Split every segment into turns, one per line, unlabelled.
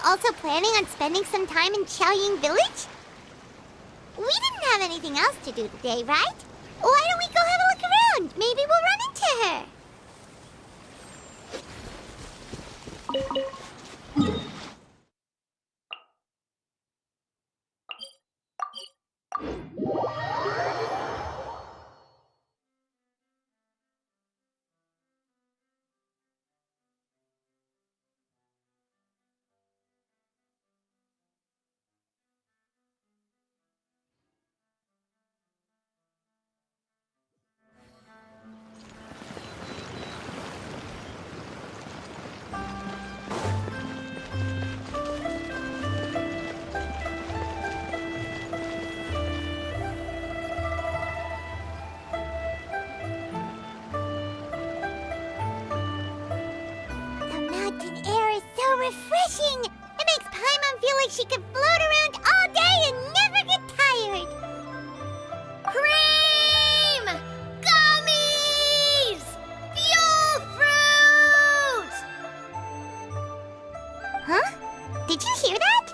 also planning on spending some time in Xiaoying Village? We didn't have anything else to do today, right? Why don't we go have a look around? Maybe we'll run into her. Refreshing! It makes Paimon feel like she could float around all day and never get tired. Cream! Gummies! Fuel fruit! Huh? Did you hear that?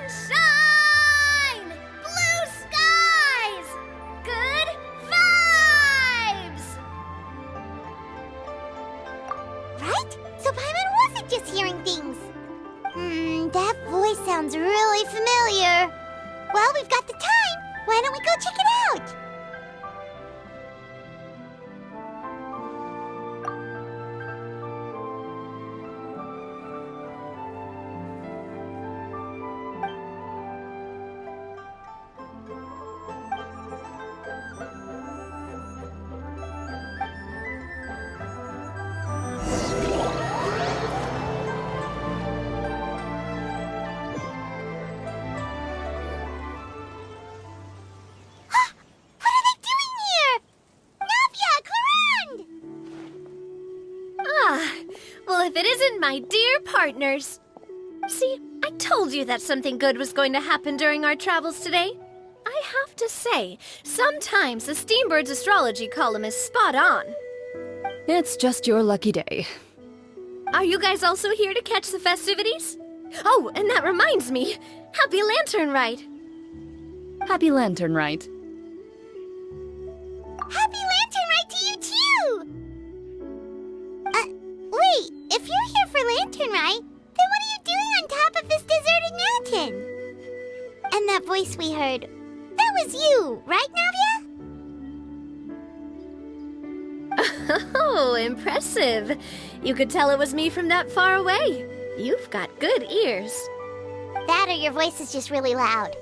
Sunshine! Blue skies! Good vibes! Right? So Paimon wasn't just hearing things. That voice sounds really familiar. Well, we've got the time. Why don't we go check it out?
Well, if it isn't my dear partners. See, I told you that something good was going to happen during our travels today. I have to say, sometimes the Steambird's astrology column is spot on.
It's just your lucky day.
Are you guys also here to catch the festivities? Oh, and that reminds me, Happy Lantern Ride!
Happy Lantern Ride.
Happy Lantern Ride to you too! Wait, if you're here for Lantern Ride, then what are you doing on top of this deserted mountain? And that voice we heard, that was you, right, Navia?
Oh, impressive. You could tell it was me from that far away. You've got good ears.
That or your voice is just really loud.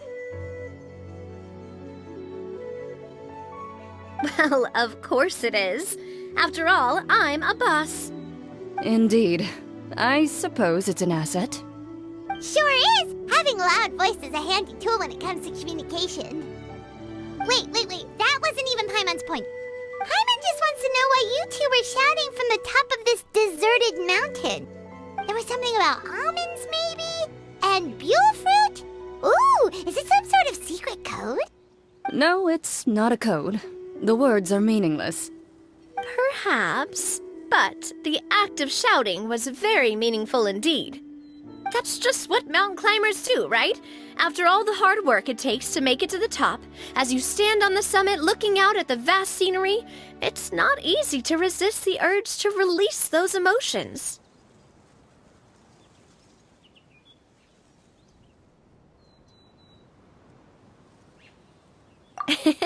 Well, of course it is. After all, I'm a boss.
Indeed. I suppose it's an asset.
Sure is! Having a loud voice is a handy tool when it comes to communication. Wait. That wasn't even Paimon's point. Paimon just wants to know why you two were shouting from the top of this deserted mountain. There was something about almonds, maybe? And buell fruit? Ooh, is it some sort of secret code?
No, it's not a code. The words are meaningless.
Perhaps, but the act of shouting was very meaningful indeed. That's just what mountain climbers do, right? After all the hard work it takes to make it to the top, as you stand on the summit looking out at the vast scenery, it's not easy to resist the urge to release those emotions.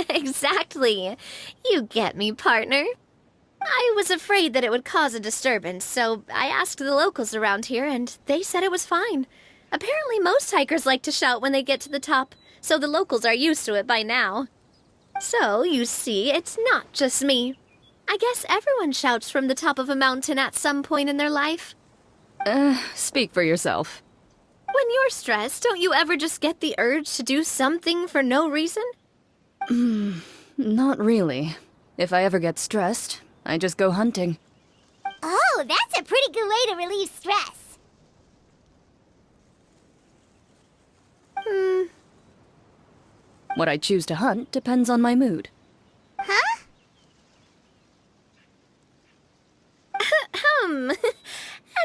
Exactly. You get me, partner. I was afraid that it would cause a disturbance, so I asked the locals around here, and they said it was fine. Apparently most hikers like to shout when they get to the top, so the locals are used to it by now. So, you see, it's not just me. I guess everyone shouts from the top of a mountain at some point in their life.
Speak for yourself.
When you're stressed, don't you ever just get the urge to do something for no reason?
Not really. If I ever get stressed, I just go hunting.
Oh, that's a pretty good way to relieve stress.
What I choose to hunt depends on my mood.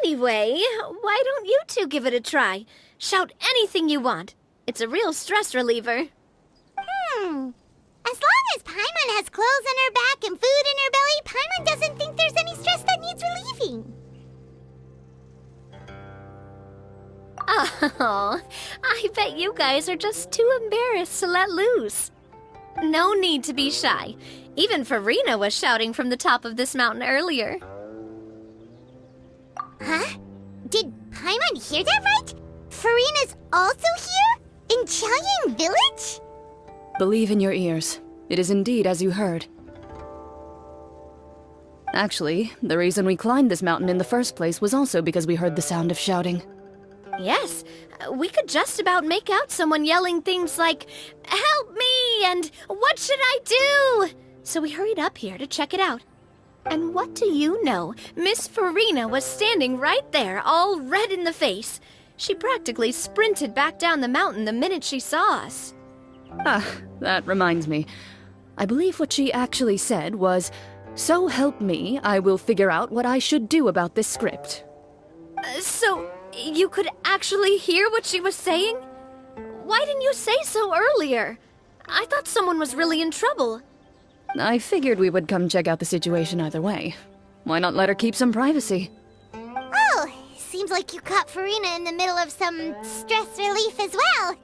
Anyway, why don't you two give it a try? Shout anything you want. It's a real stress reliever.
As long as Paimon has clothes on her back and food in her belly, Paimon doesn't think there's any stress that needs relieving.
Oh, I bet you guys are just too embarrassed to let loose. No need to be shy. Even Farina was shouting from the top of this mountain earlier.
Huh? Did Paimon hear that right? Farina's also here? In Chaoying Village?
Believe in your ears. It is indeed as you heard. Actually, the reason we climbed this mountain in the first place was also because we heard the sound of shouting.
Yes, we could just about make out someone yelling things like, "Help me!" and "What should I do?" So we hurried up here to check it out. And what do you know? Miss Farina was standing right there, all red in the face. She practically sprinted back down the mountain the minute she saw us.
Ah, that reminds me. I believe what she actually said was, "So help me, I will figure out what I should do about this script."
So, you could actually hear what she was saying? Why didn't you say so earlier? I thought someone was really in trouble.
I figured we would come check out the situation either way. Why not let her keep some privacy?
Oh, seems like you caught Farina in the middle of some stress relief as well.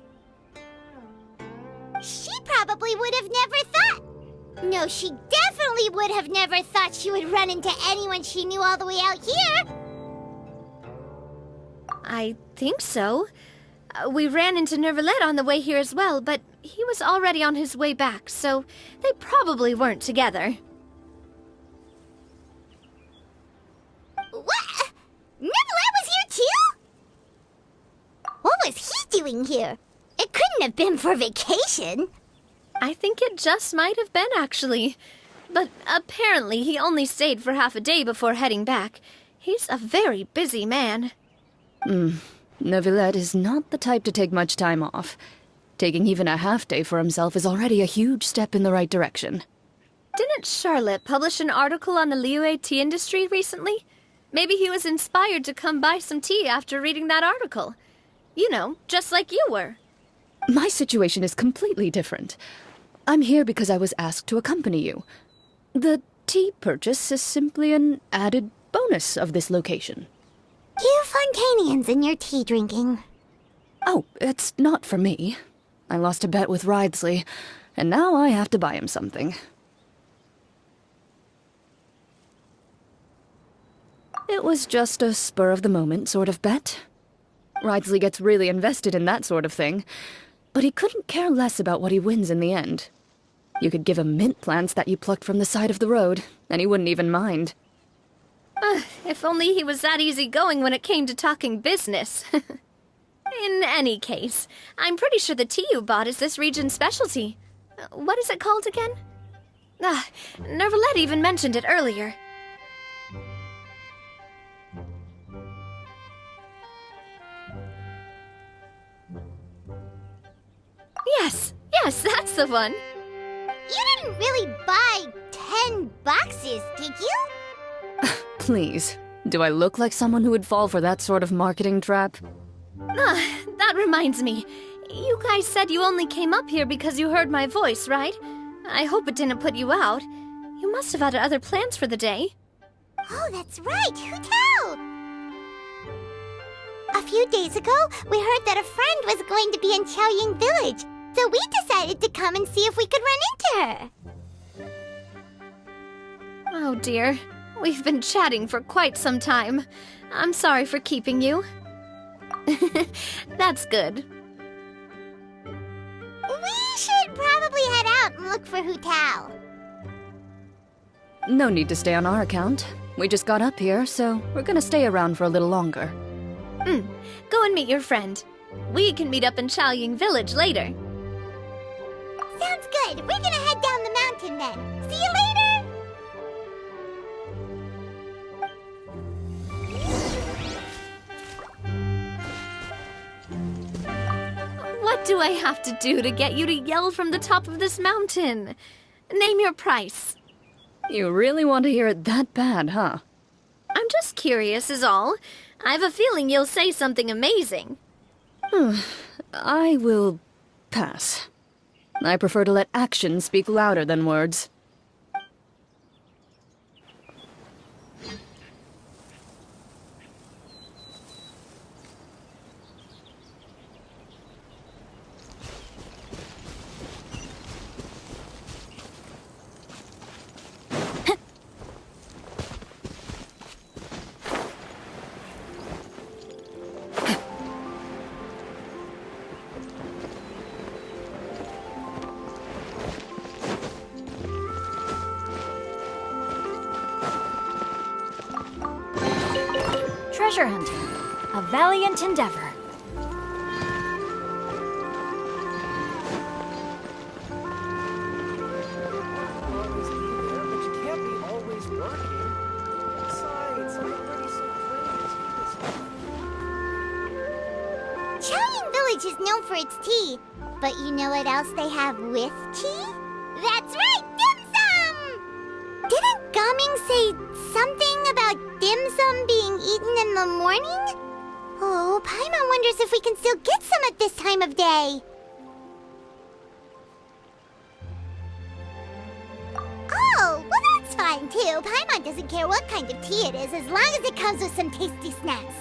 She probably would have never thought. No, she definitely would have never thought she would run into anyone she knew all the way out here.
I think so. We ran into Nervalet on the way here as well, but he was already on his way back, so they probably weren't together.
What? Nervalet was here too? What was he doing here? It couldn't have been for vacation.
I think it just might have been, actually. But apparently he only stayed for half a day before heading back. He's a very busy man.
Neuvillette is not the type to take much time off. Taking even a half day for himself is already a huge step in the right direction.
Didn't Charlotte publish an article on the Liyue tea industry recently? Maybe he was inspired to come buy some tea after reading that article. You know, just like you were.
My situation is completely different. I'm here because I was asked to accompany you. The tea purchase is simply an added bonus of this location.
You Fontanians and your tea drinking.
Oh, it's not for me. I lost a bet with Ridesley, and now I have to buy him something. It was just a spur-of-the-moment sort of bet. Ridesley gets really invested in that sort of thing, but he couldn't care less about what he wins in the end. You could give him mint plants that you plucked from the side of the road, and he wouldn't even mind.
If only he was that easygoing when it came to talking business. In any case, I'm pretty sure the tea you bought is this region's specialty. What is it called again? Nervalet even mentioned it earlier. Yes, that's the one.
You didn't really buy 10 boxes, did you?
Please, do I look like someone who would fall for that sort of marketing trap?
That reminds me. You guys said you only came up here because you heard my voice, right? I hope it didn't put you out. You must have had other plans for the day.
Oh, that's right. Who tell? A few days ago, we heard that a friend was going to be in Chaoying Village, so we decided to come and see if we could run into her.
Oh dear. We've been chatting for quite some time. I'm sorry for keeping you. That's good.
We should probably head out and look for Hu Tao.
No need to stay on our account. We just got up here, so we're gonna stay around for a little longer.
Go and meet your friend. We can meet up in Chaoying Village later.
Sounds good. We're gonna head down the mountain then. See you later!
What do I have to do to get you to yell from the top of this mountain? Name your price.
You really want to hear it that bad, huh?
I'm Just curious is all. I have a feeling you'll say something amazing.
I will pass. I prefer to let actions speak louder than words.
Treasure hunting, a valiant endeavor.
Always be there, but you can't be always working. Besides, I'm already so crazy.
Chaoying Village is known for its tea, but you know what else they have with tea? That's right, dim sum! Didn't Gaming say something about dim sum being eaten in the morning? Oh, Paimon wonders if we can still get some at this time of day. Oh, well that's fine too. Paimon doesn't care what kind of tea it is as long as it comes with some tasty snacks.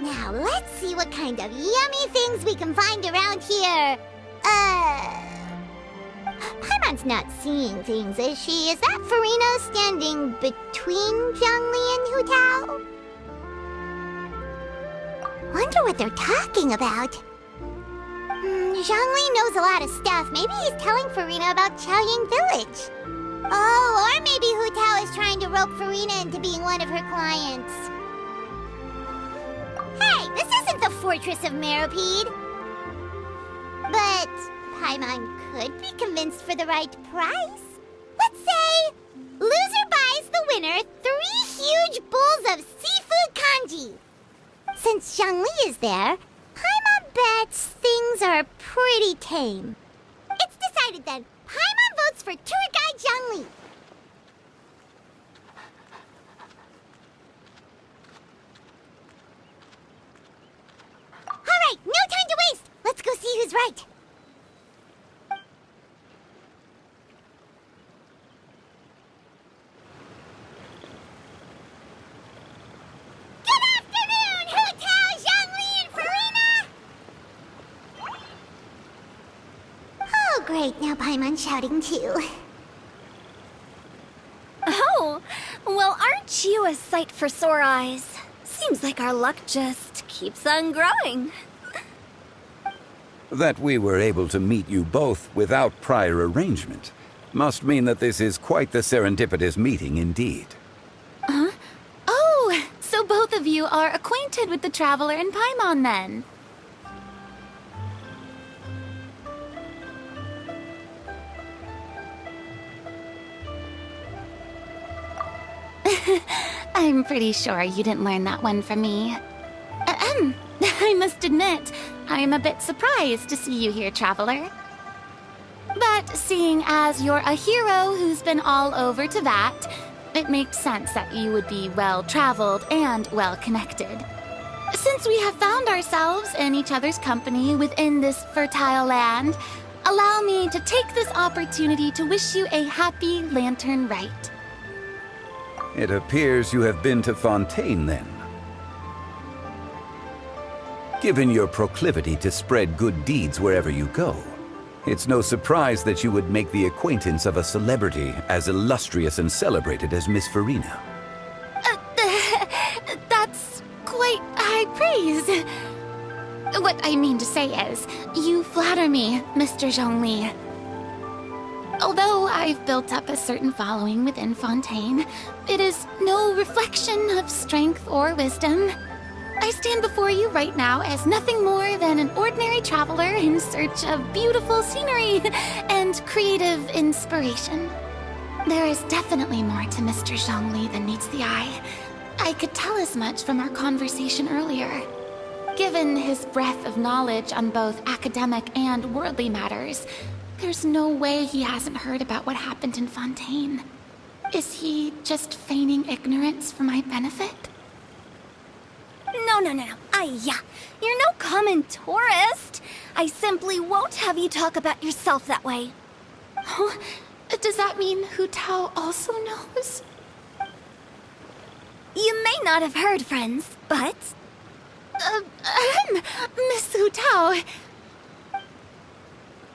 Now, let's see what kind of yummy things we can find around here. Paimon's not seeing things, is she? Is that Farina standing between Zhongli and Hu Tao? Wonder what they're talking about. Zhongli knows a lot of stuff. Maybe he's telling Farina about Chaoying Village. Oh, or maybe Hu Tao is trying to rope Farina into being one of her clients. Hey, this isn't the Fortress of Meropide. But Paimon could be convinced for the right price. Let's say loser buys the winner 3 huge bowls of seafood kanji. Since Zhongli is there, Paimon bets things are pretty tame. It's decided then. Paimon votes for tour guide Zhongli. All right, no time to waste. Let's go see who's right. Good afternoon, Hu Tao, Zhongli, and Farina! Oh, great. Now Paimon's shouting too.
Oh, well, aren't you a sight for sore eyes? Seems like our luck just keeps on growing.
That we were able to meet you both without prior arrangement must mean that this is quite the serendipitous meeting indeed.
Oh, so both of you are acquainted with the Traveler and Paimon then? I'm pretty sure you didn't learn that one from me. I must admit, I am a bit surprised to see you here, Traveler. But seeing as you're a hero who's been all over Teyvat, it makes sense that you would be well-traveled and well-connected. Since we have found ourselves in each other's company within this fertile land, allow me to take this opportunity to wish you a happy Lantern Rite.
It appears you have been to Fontaine then. Given your proclivity to spread good deeds wherever you go, it's no surprise that you would make the acquaintance of a celebrity as illustrious and celebrated as Miss Farina.
That's quite high praise. What I mean to say is, you flatter me, Mr. Zhongli. Although I've built up a certain following within Fontaine, it is no reflection of strength or wisdom. I stand before you right now as nothing more than an ordinary traveler in search of beautiful scenery and creative inspiration. There is definitely more to Mr. Zhongli than meets the eye. I could tell as much from our conversation earlier. Given his breadth of knowledge on both academic and worldly matters, there's no way he hasn't heard about what happened in Fontaine. Is he just feigning ignorance for my benefit?
No. You're no common tourist. I simply won't have you talk about yourself that way.
Oh, does that mean Hu Tao also knows?
You may not have heard, friends, but...
Miss Hu Tao.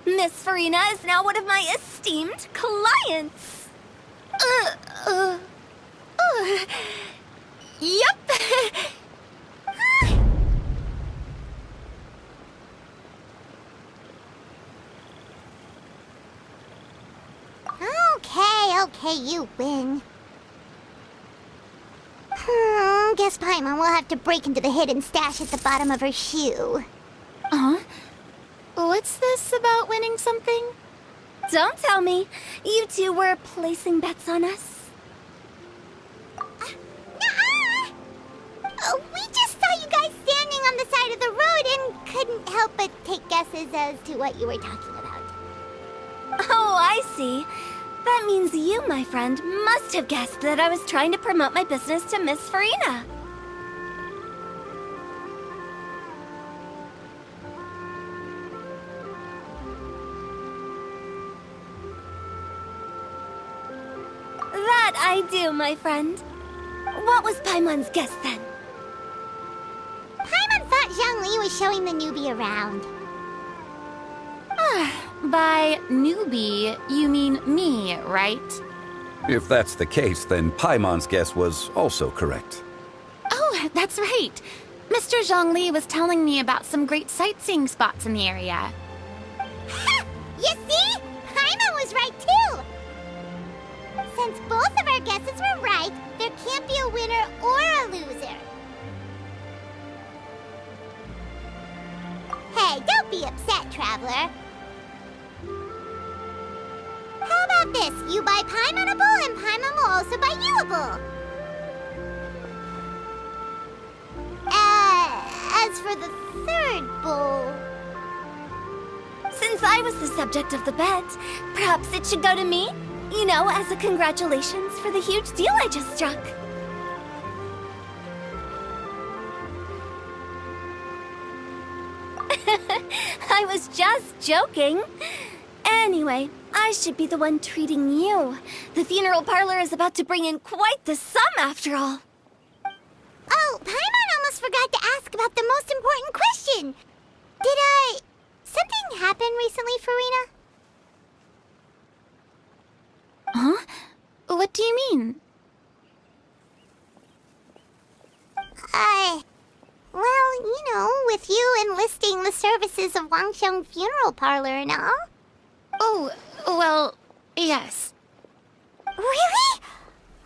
Miss Farina is now one of my esteemed clients.
Yup.
Okay, you win. Guess Paimon will have to break into the hidden stash at the bottom of her shoe.
What's this about winning something?
Don't tell me. You two were placing bets on us.
Nuh-uh. We just saw you guys standing on the side of the road and couldn't help but take guesses as to what you were talking about.
Oh, I see. That means you, my friend, must have guessed that I was trying to promote my business to Miss Farina. That I do, my friend. What was Paimon's guess then?
Paimon thought Zhongli was showing the newbie around.
By newbie, you mean me, right?
If that's the case, then Paimon's guess was also correct.
Oh, that's right. Mr. Zhongli was telling me about some great sightseeing spots in the area.
Ha! You see? Paimon was right too! Since both of our guesses were right, there can't be a winner or a loser. Hey, don't be upset, traveler. How about this? You buy Paimon a bowl and Paimon will also buy you a bowl. As for the third bowl...
Since I was the subject of the bet, perhaps it should go to me? You know, as a congratulations for the huge deal I just struck. I was just joking. Anyway, I should be the one treating you. The funeral parlor is about to bring in quite the sum after all.
Oh, Paimon almost forgot to ask about the most important question. Something happen recently, Farina?
Huh? What do you mean?
Well, you know, with you enlisting the services of Wangxiang Funeral Parlor and all.
Oh, well, yes.
Really?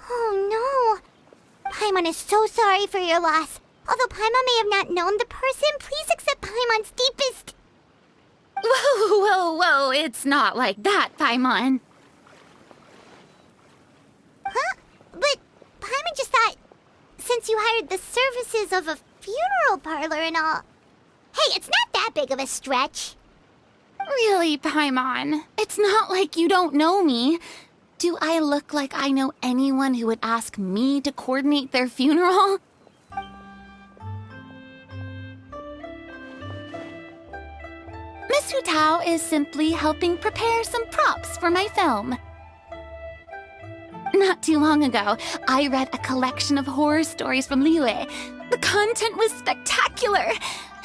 Oh no. Paimon is so sorry for your loss. Although Paimon may have not known the person, please accept Paimon's deepest...
Whoa, it's not like that, Paimon.
Huh? But Paimon just thought, since you hired the services of a funeral parlor and all... Hey, it's not that big of a stretch.
Really, Paimon? It's not like you don't know me. Do I look like I know anyone who would ask me to coordinate their funeral? Miss Hu Tao is simply helping prepare some props for my film. Not too long ago, I read a collection of horror stories from Liyue. The content was spectacular.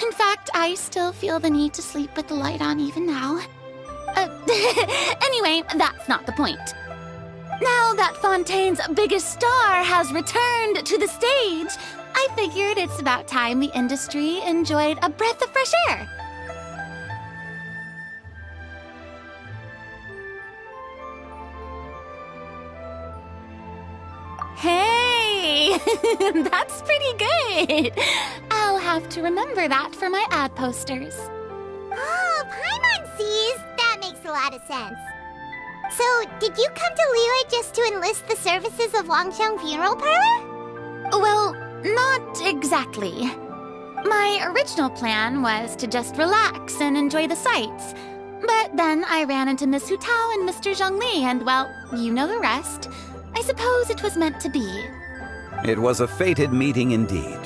In fact, I still feel the need to sleep with the light on even now. Anyway, that's not the point. Now that Fontaine's biggest star has returned to the stage, I figured it's about time the industry enjoyed a breath of fresh air. Hey, that's pretty good. I'll have to remember that for my ad posters.
Oh, Paimon sees. That makes a lot of sense. So, did you come to Liyue just to enlist the services of Wangxiang Funeral Parlor?
Well, not exactly. My original plan was to just relax and enjoy the sights. But then I ran into Miss Hu Tao and Mr. Zhongli, and well, you know the rest. I suppose it was meant to be.
It was a fated meeting indeed.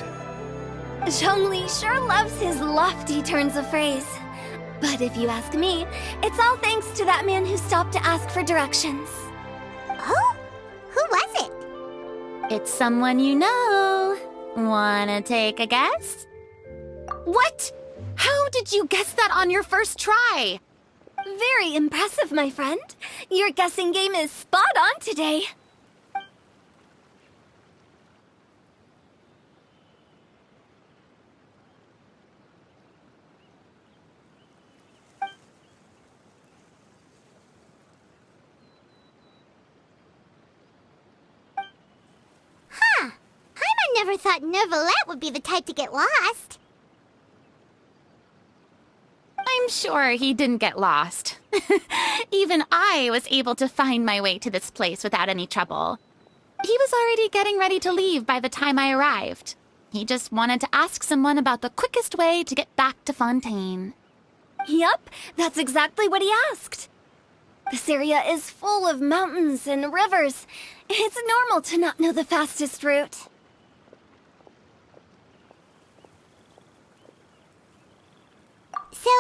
Zhongli sure loves his lofty turns of phrase. But if you ask me, it's all thanks to that man who stopped to ask for directions.
Oh? Who was it?
It's someone you know. Wanna take a guess? What? How did you guess that on your first try?
Very impressive, my friend. Your guessing game is spot on today.
I never thought Neuvillette would be the type to get lost.
I'm sure he didn't get lost. Even I was able to find my way to this place without any trouble. He was already getting ready to leave by the time I arrived. He just wanted to ask someone about the quickest way to get back to Fontaine.
Yup, that's exactly what he asked. This area is full of mountains and rivers. It's normal to not know the fastest route.
So,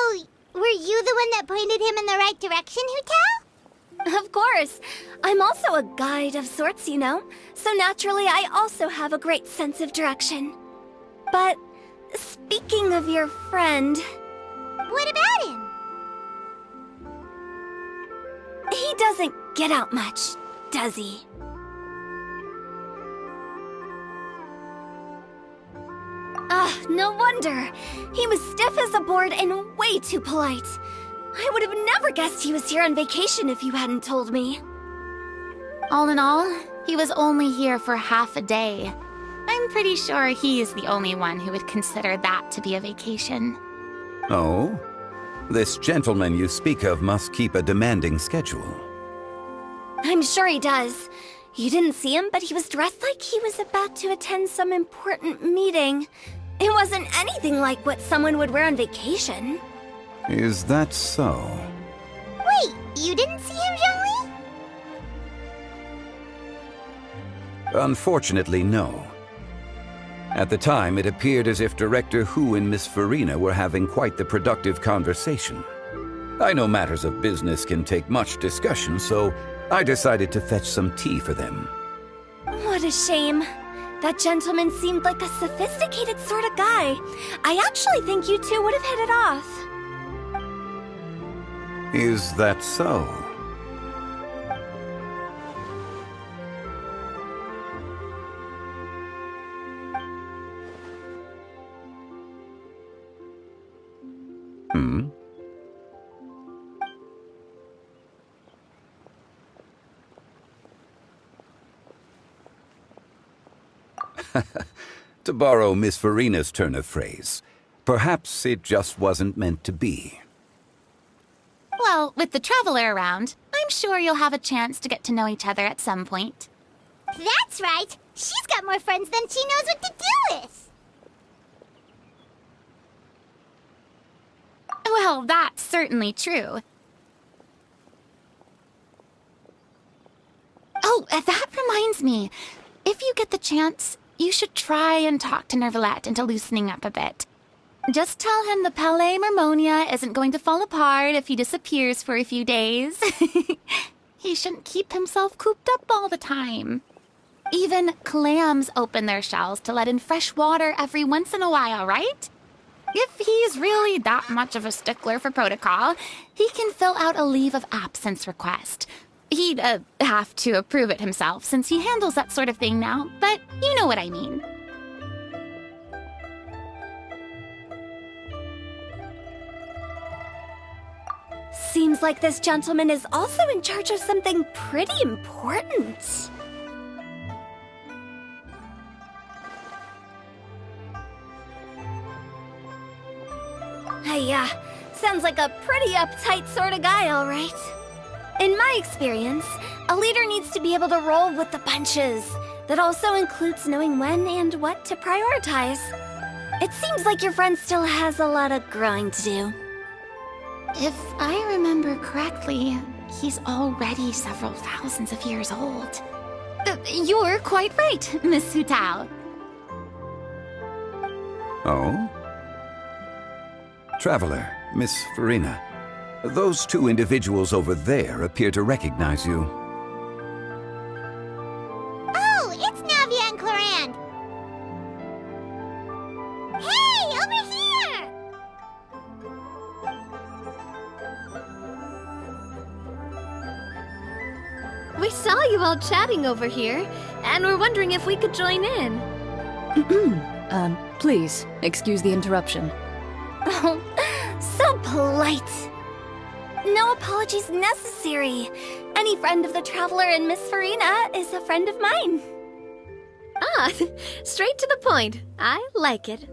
were you the one that pointed him in the right direction, Hu Tao?
Of course. I'm also a guide of sorts, you know. So naturally, I also have a great sense of direction. But speaking of your friend...
What about him?
He doesn't get out much, does he? Ah, no wonder. He was stiff as a board and way too polite. I would have never guessed he was here on vacation if you hadn't told me.
All in all, he was only here for half a day. I'm pretty sure he's the only one who would consider that to be a vacation.
Oh? This gentleman you speak of must keep a demanding schedule.
I'm sure he does. You didn't see him, but he was dressed like he was about to attend some important meeting. It wasn't anything like what someone would wear on vacation.
Is that so?
Wait, you didn't see him, Zhongli?
Unfortunately, no. At the time, it appeared as if Director Hu and Miss Farina were having quite the productive conversation. I know matters of business can take much discussion, so I decided to fetch some tea for them.
What a shame. That gentleman seemed like a sophisticated sort of guy. I actually think you two would have hit it off.
Is that so? Hmm? To borrow Miss Farina's turn of phrase, perhaps it just wasn't meant to be.
Well, with the Traveler around, I'm sure you'll have a chance to get to know each other at some point.
That's right. She's got more friends than she knows what to do with.
Well, that's certainly true. Oh, that reminds me. If you get the chance, you should try and talk to Neuvillette into loosening up a bit. Just tell him the Palais Mermonia isn't going to fall apart if he disappears for a few days. He shouldn't keep himself cooped up all the time. Even clams open their shells to let in fresh water every once in a while, right? If he's really that much of a stickler for protocol, he can fill out a leave of absence request. He'd have to approve it himself since he handles that sort of thing now, but you know what I mean.
Seems like this gentleman is also in charge of something pretty important. Hey, sounds like a pretty uptight sort of guy, all right. In my experience, a leader needs to be able to roll with the punches. That also includes knowing when and what to prioritize. It seems like your friend still has a lot of growing to do.
If I remember correctly, he's already several thousands of years old. You're quite right, Miss Hu Tao.
Oh? Traveler, Miss Farina. Those two individuals over there appear to recognize you.
Oh, it's Navia and Clorand. Hey, over here!
We saw you all chatting over here, and we're wondering if we could join in.
Please, excuse the interruption.
Oh, so polite. No apologies necessary. Any friend of the Traveler and Miss Farina is a friend of mine.
Ah, straight to the point. I like it.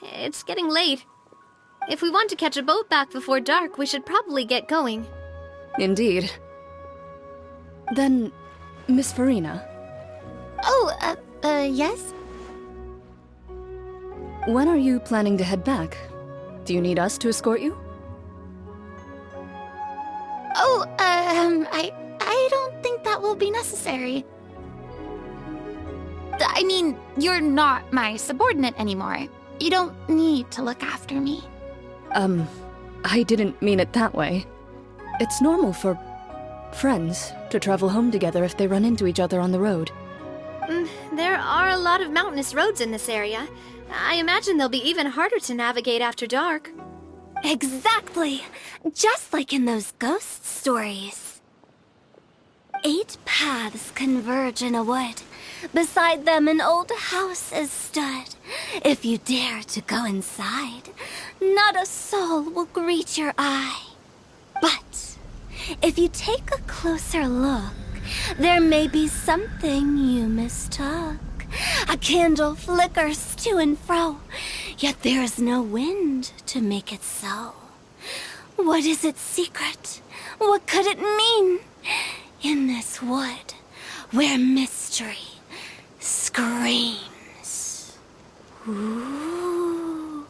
It's getting late. If we want to catch a boat back before dark, we should probably get going.
Indeed. Then, Miss Farina,
Oh, yes?
when are you planning to head back? Do you need us to escort you?
Oh, I don't think that will be necessary. I mean, you're not my subordinate anymore. You don't need to look after me.
I didn't mean it that way. It's normal for friends to travel home together if they run into each other on the road.
There are a lot of mountainous roads in this area. I imagine they'll be even harder to navigate after dark.
Exactly! Just like in those ghost stories. 8 paths converge in a wood. Beside them an old house is stood. If you dare to go inside, not a soul will greet your eye. But if you take a closer look, there may be something you mistook. A candle flickers to and fro, yet there is no wind to make it so. What is its secret? What could it mean? In this wood, where mystery screams. Ooh.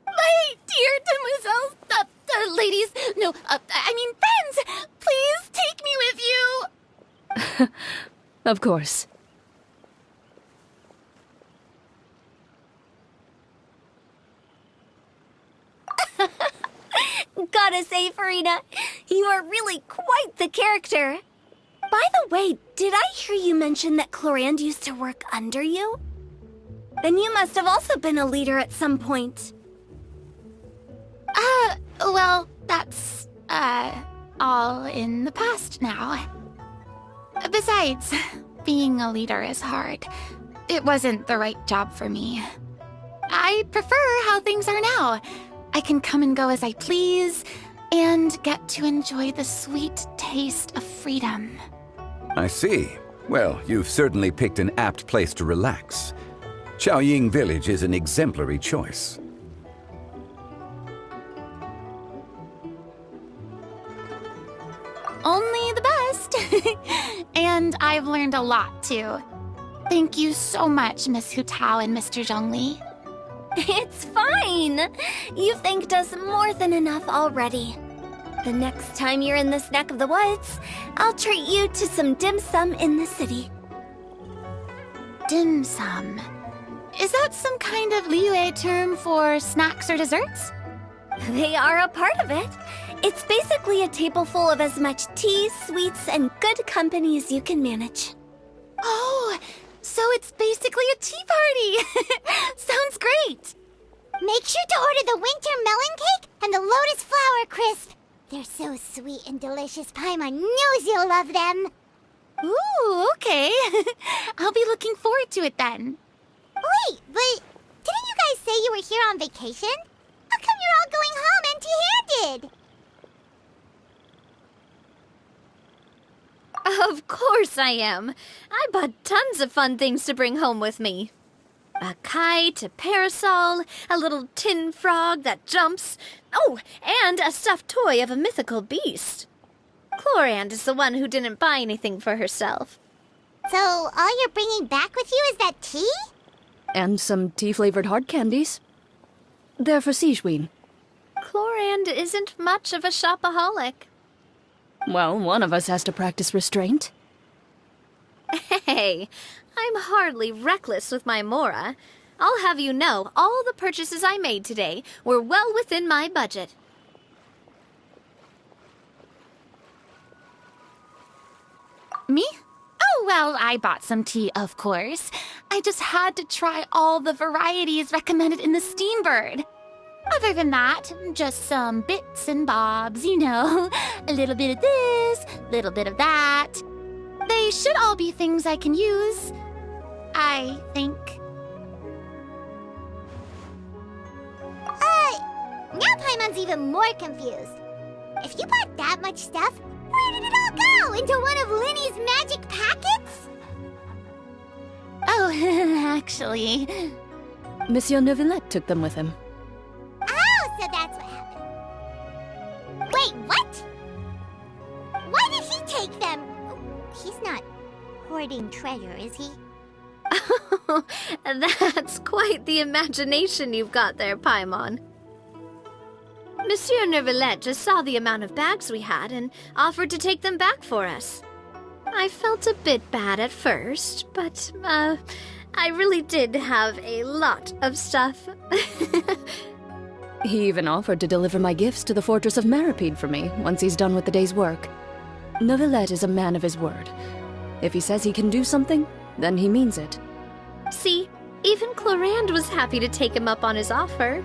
My dear demoiselles, ladies, no, I mean friends, please take me with you.
Of course.
Gotta say, Farina, you are really quite the character. By the way, did I hear you mention that Clorand used to work under you? Then you must have also been a leader at some point.
Well, that's, all in the past now. Besides, being a leader is hard. It wasn't the right job for me. I prefer how things are now. I can come and go as I please, and get to enjoy the sweet taste of freedom.
I see. Well, you've certainly picked an apt place to relax. Chaoying Village is an exemplary choice.
Only the best. And I've learned a lot, too. Thank you so much, Miss Hu Tao and Mr. Zhongli.
It's fine. You've thanked us more than enough already. The next time you're in this neck of the woods, I'll treat you to some dim sum in the city.
Dim sum. Is that some kind of Liyue term for snacks or desserts?
They are a part of it. It's basically a table full of as much tea, sweets, and good company as you can manage.
Oh, so it's basically a tea party. Sounds great.
Make sure to order the winter melon cake and the lotus flower crisp. They're so sweet and delicious, Paimon knows you'll love them.
Ooh, okay. I'll be looking forward to it then.
Wait, but didn't you guys say you were here on vacation? How come you're all going home empty-handed?
Of course I am. I bought tons of fun things to bring home with me. A kite, a parasol, a little tin frog that jumps. Oh, and a stuffed toy of a mythical beast. Chlorand is the one who didn't buy anything for herself.
So all you're bringing back with you is that tea?
And some tea-flavored hard candies. They're for Sigewinne.
Chlorand isn't much of a shopaholic.
Well, one of us has to practice restraint.
Hey, I'm hardly reckless with my Mora. I'll have you know, all the purchases I made today were well within my budget.
Me? Oh, well, I bought some tea, of course. I just had to try all the varieties recommended in the Steambird. Other than that, just some bits and bobs, you know. A little bit of this, little bit of that. They should all be things I can use, I think.
Now Paimon's even more confused. If you bought that much stuff, where did it all go? Into one of Linny's magic packets?
Oh, actually...
Monsieur Neuvillette took them with him.
Oh, so that's what happened. Wait, what? Why did he take them? He's not hoarding treasure, is he?
That's quite the imagination you've got there, Paimon. Monsieur Neuvillette just saw the amount of bags we had and offered to take them back for us. I felt a bit bad at first, but, I really did have a lot of stuff.
He even offered to deliver my gifts to the Fortress of Maripede for me once he's done with the day's work. Neuvillette is a man of his word. If he says he can do something, then he means it.
See, even Chlorand was happy to take him up on his offer.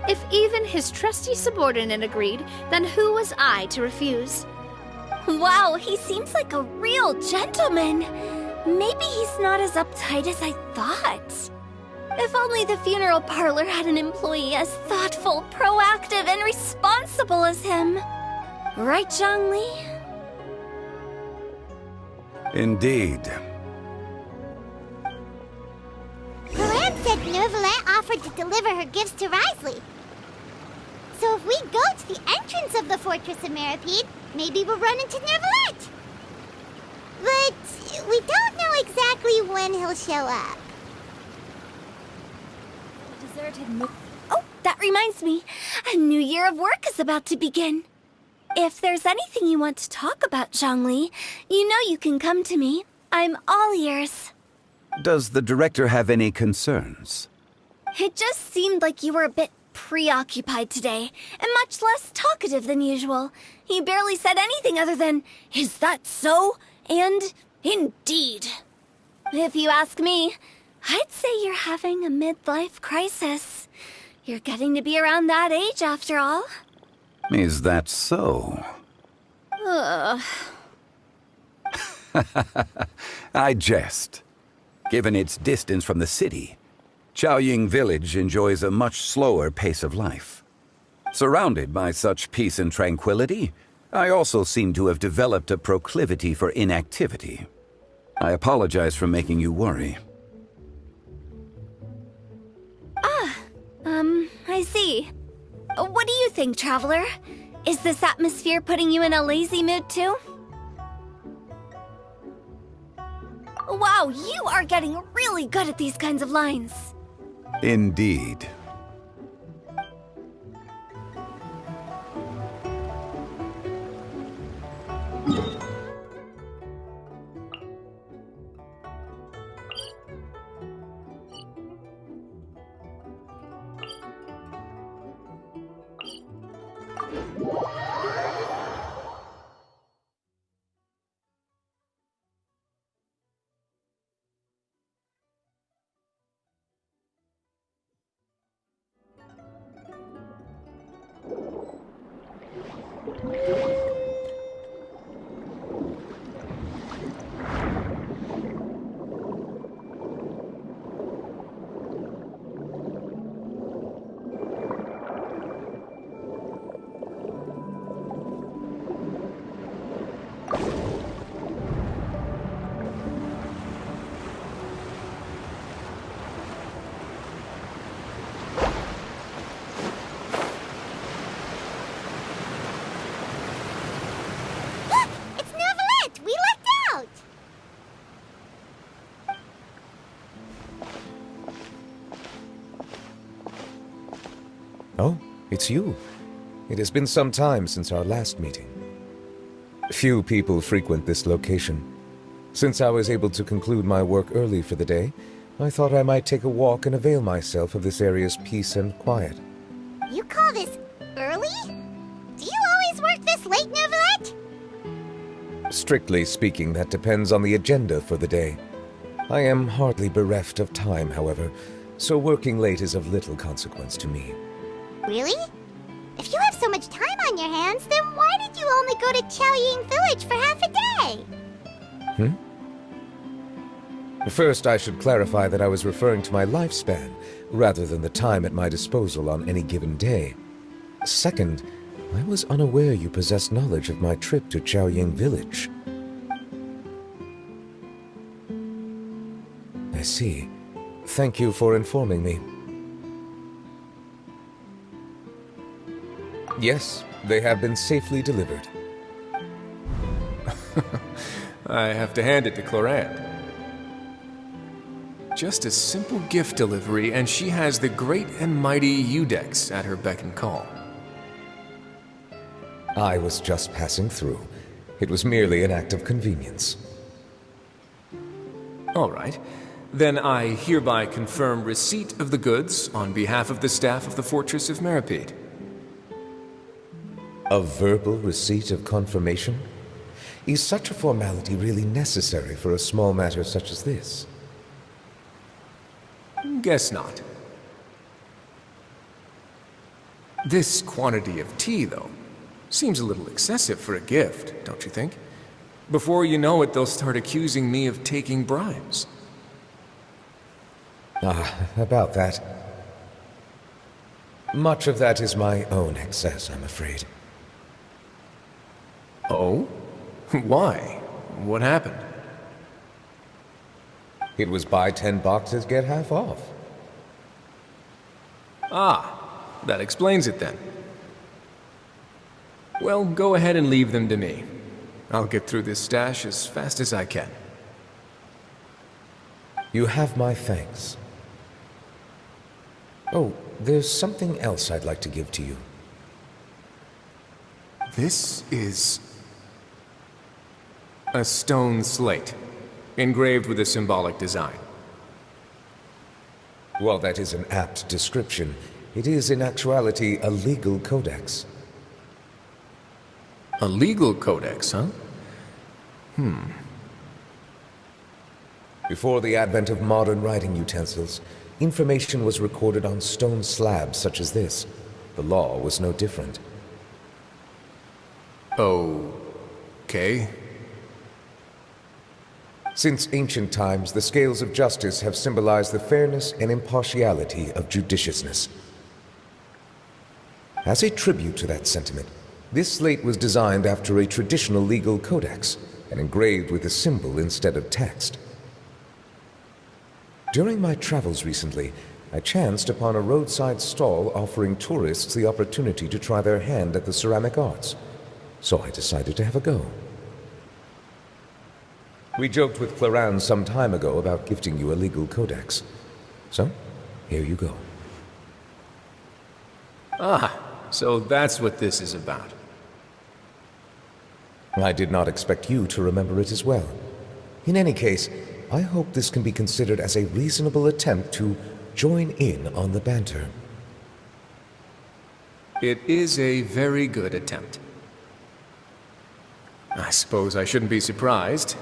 If even his trusty subordinate agreed, then who was I to refuse?
Wow, he seems like a real gentleman. Maybe he's not as uptight as I thought. If only the funeral parlor had an employee as thoughtful, proactive, and responsible as him. Right, Zhongli?
Indeed.
Cloran said Neuvillette offered to deliver her gifts to Risley. So if we go to the entrance of the Fortress of Maripede, maybe we'll run into Neuvillette. But we don't know exactly when he'll show up.
Oh, that reminds me. A new year of work is about to begin. If there's anything you want to talk about, Zhongli, you know you can come to me. I'm all ears.
Does the director have any concerns?
It just seemed like you were a bit preoccupied today, and much less talkative than usual. You barely said anything other than, "Is that so?" and "Indeed." If you ask me, I'd say you're having a midlife crisis. You're getting to be around that age after all.
Is that so?
Ugh.
I jest. Given its distance from the city, Chaoying Village enjoys a much slower pace of life. Surrounded by such peace and tranquility, I also seem to have developed a proclivity for inactivity. I apologize for making you worry.
I see. What do you think, Traveler? Is this atmosphere putting you in a lazy mood too? Wow, you are getting really good at these kinds of lines.
Indeed.
it's you. It has been some time since our last meeting. Few people frequent this location. Since I was able to conclude my work early for the day, I thought I might take a walk and avail myself of this area's peace and quiet.
You call this early? Do you always work this late, Novelette?
Strictly speaking, that depends on the agenda for the day. I am hardly bereft of time, however, so working late is of little consequence to me.
Really? If you have so much time on your hands, then why did you only go to Chaoying Village for half a day?
First, I should clarify that I was referring to my lifespan, rather than the time at my disposal on any given day. Second, I was unaware you possessed knowledge of my trip to Chaoying Village. I see. Thank you for informing me. Yes, they have been safely delivered.
I have to hand it to Clorant. Just a simple gift delivery, and she has the great and mighty Udex at her beck and call.
I was just passing through. It was merely an act of convenience.
All right. Then I hereby confirm receipt of the goods on behalf of the staff of the Fortress of Meripede.
A verbal receipt of confirmation? Is such a formality really necessary for a small matter such as this?
Guess not. This quantity of tea, though, seems a little excessive for a gift, don't you think? Before you know it, they'll start accusing me of taking bribes.
About that. Much of that is my own excess, I'm afraid.
Oh? Why? What happened?
It was buy 10 boxes, get half off.
That explains it then. Well, go ahead and leave them to me. I'll get through this stash as fast as I can.
You have my thanks. Oh, there's something else I'd like to give to you.
This is a stone slate, engraved with a symbolic design.
While that is an apt description, it is in actuality a legal codex.
A legal codex, huh?
Before the advent of modern writing utensils, information was recorded on stone slabs such as this. The law was no different.
Okay.
Since ancient times, the scales of justice have symbolized the fairness and impartiality of judiciousness. As a tribute to that sentiment, this slate was designed after a traditional legal codex and engraved with a symbol instead of text. During my travels recently, I chanced upon a roadside stall offering tourists the opportunity to try their hand at the ceramic arts, so I decided to have a go. We joked with Clorant some time ago about gifting you a legal codex. So, here you go.
So that's what this is about.
I did not expect you to remember it as well. In any case, I hope this can be considered as a reasonable attempt to join in on the banter.
It is a very good attempt. I suppose I shouldn't be surprised.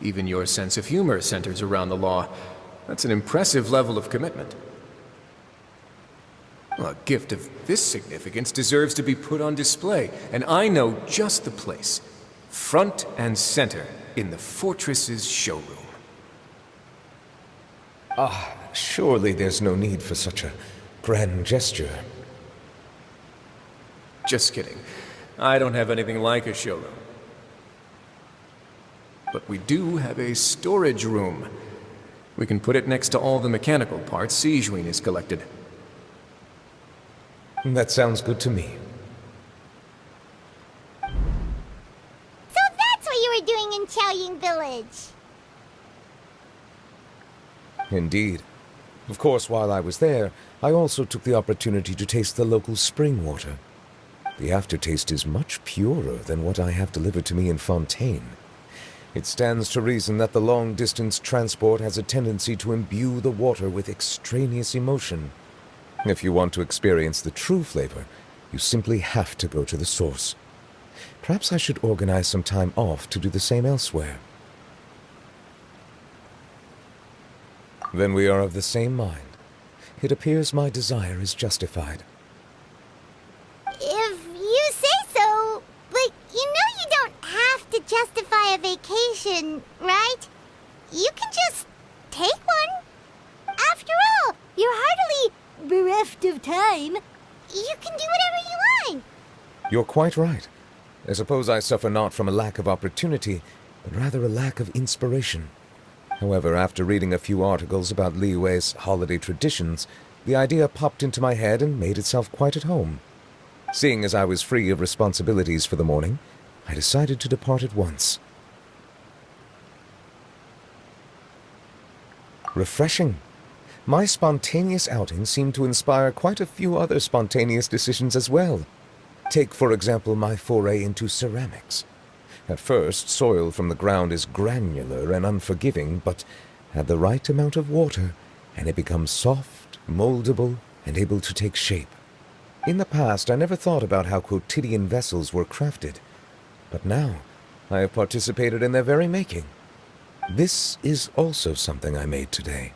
Even your sense of humor centers around the law. That's an impressive level of commitment. A gift of this significance deserves to be put on display, and I know just the place. Front and center in the Fortress's showroom.
Surely there's no need for such a grand gesture.
Just kidding. I don't have anything like a showroom. But we do have a storage room. We can put it next to all the mechanical parts Sijuin has collected.
That sounds good to me.
So that's what you were doing in Chaoying Village.
Indeed. Of course, while I was there, I also took the opportunity to taste the local spring water. The aftertaste is much purer than what I have delivered to me in Fontaine. It stands to reason that the long-distance transport has a tendency to imbue the water with extraneous emotion. If you want to experience the true flavor, you simply have to go to the source. Perhaps I should organize some time off to do the same elsewhere. Then we are of the same mind. It appears my desire is justified.
If you say so, but you know you don't have to justify a vacation, right? You can just take one. After all, you're hardly bereft of time. You can do whatever you want.
You're quite right. I suppose I suffer not from a lack of opportunity, but rather a lack of inspiration. However, after reading a few articles about Liyue's holiday traditions, the idea popped into my head and made itself quite at home. Seeing as I was free of responsibilities for the morning, I decided to depart at once. Refreshing. My spontaneous outing seemed to inspire quite a few other spontaneous decisions as well. Take, for example, my foray into ceramics. At first, soil from the ground is granular and unforgiving, but add the right amount of water, and it becomes soft, moldable, and able to take shape. In the past, I never thought about how quotidian vessels were crafted, but now I have participated in their very making. This is also something I made today.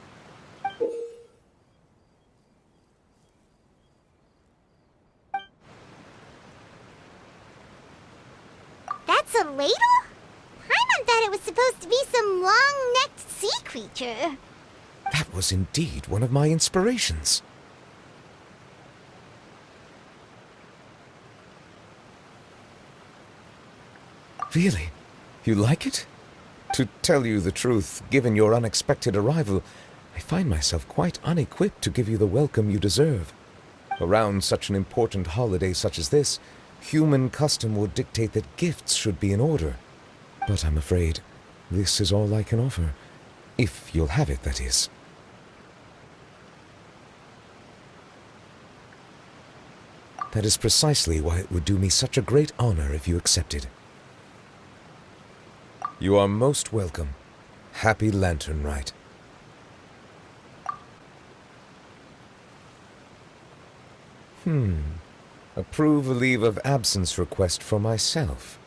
That's a ladle? Paimon thought it was supposed to be some long-necked sea creature.
That was indeed one of my inspirations. Really? You like it? To tell you the truth, given your unexpected arrival, I find myself quite unequipped to give you the welcome you deserve. Around such an important holiday such as this, human custom would dictate that gifts should be in order. But I'm afraid this is all I can offer. If you'll have it, that is. That is precisely why it would do me such a great honor if you accepted. You are most welcome. Happy Lantern Rite. Approve a leave of absence request for myself.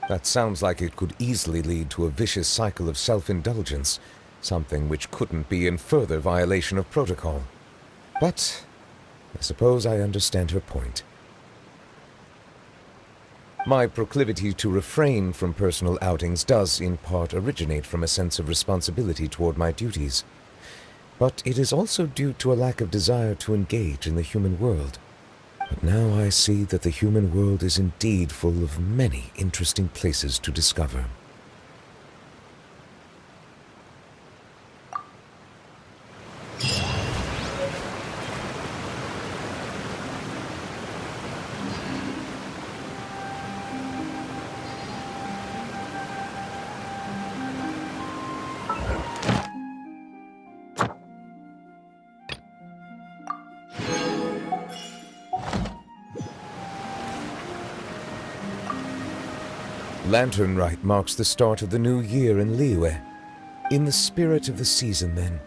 That sounds like it could easily lead to a vicious cycle of self-indulgence, something which couldn't be in further violation of protocol. But I suppose I understand her point. My proclivity to refrain from personal outings does in part originate from a sense of responsibility toward my duties. But it is also due to a lack of desire to engage in the human world. But now I see that the human world is indeed full of many interesting places to discover. Lantern Rite marks the start of the new year in Liyue. In the spirit of the season, then,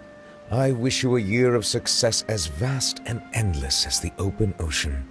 I wish you a year of success as vast and endless as the open ocean.